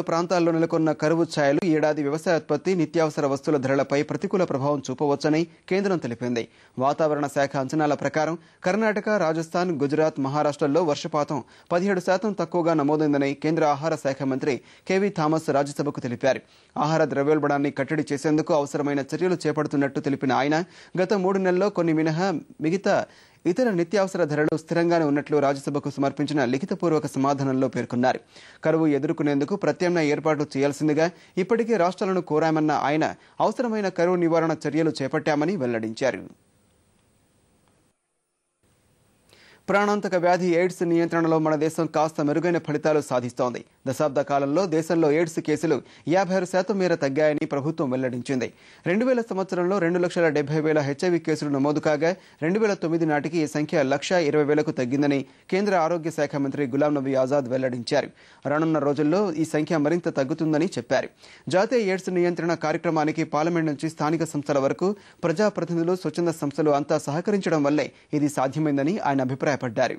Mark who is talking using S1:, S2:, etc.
S1: ప్రాంతాల్లో నెలకొన్న కరువు ఛాయలు ఈ ఏడాది వ్యవసాయోత్పత్తి నిత్యావసర వస్తువుల ధరలపై ప్రతికూల ప్రభావం చూపవచ్చని కేంద్రం తెలిపింది. వాతావరణ శాఖ అంచనాల ప్రకారం కర్ణాటక, రాజస్థాన్, గుజరాత్, మహారాష్ట్రల్లో వర్షపాతం 17% తక్కువగా నమోదైందని కేంద్ర ఆహార శాఖ మంత్రి కెవి థామస్ రాజ్యసభకు తెలిపారు. ఆహార ద్రవ్యోల్బణాన్ని కట్టడి చేసేందుకు అవసరమైన చర్యలు చేపడుతున్నట్టు తెలిపిన ఆయన గత 3 నెలల్లో కొన్ని మినహా మిగతా ఇతర నిత్యావసర ధరలు స్థిరంగానే ఉన్నట్లు రాజ్యసభకు సమర్పించిన లిఖితపూర్వక సమాధానంలో పేర్కొన్నారు. కరువు ఎదుర్కొనేందుకు ప్రత్యామ్నాయ ఏర్పాట్లు చేయాల్సిందిగా ఇప్పటికే రాష్ట్రాలను కోరామన్న ఆయన అవసరమైన కరువు నివారణ చర్యలు చేపట్టామని వెల్లడించారు. ప్రాణాంతక వ్యాధి ఎయిడ్స్ నియంత్రణలో మన దేశం కాస్త మెరుగైన ఫలితాలు సాధిస్తోంది. దశాబ్ద కాలంలో దేశంలో ఎయిడ్స్ కేసులు 56% మేర తగ్గాయని ప్రభుత్వం వెల్లడించింది. 2000 సంవత్సరంలో 2,70,000 హెచ్ఐవి కేసులు నమోదు కాగా 2009 నాటికి ఈ సంఖ్య 1,20,000కు తగ్గిందని కేంద్ర ఆరోగ్య శాఖ మంత్రి గులాం నబీ ఆజాద్ వెల్లడించారు. రానున్న రోజుల్లో ఈ సంఖ్య మరింత తగ్గుతుందని చెప్పారు. జాతీయ ఎయిడ్స్ నియంత్రణ కార్యక్రమానికి పార్లమెంట్ నుంచి స్థానిక సంస్థల వరకు ప్రజాప్రతినిధులు, స్వచ్ఛంద సంస్థలు అంతా సహకరించడం వల్లే ఇది సాధ్యమైందని ఆయన అభిప్రాయపడ్డారు.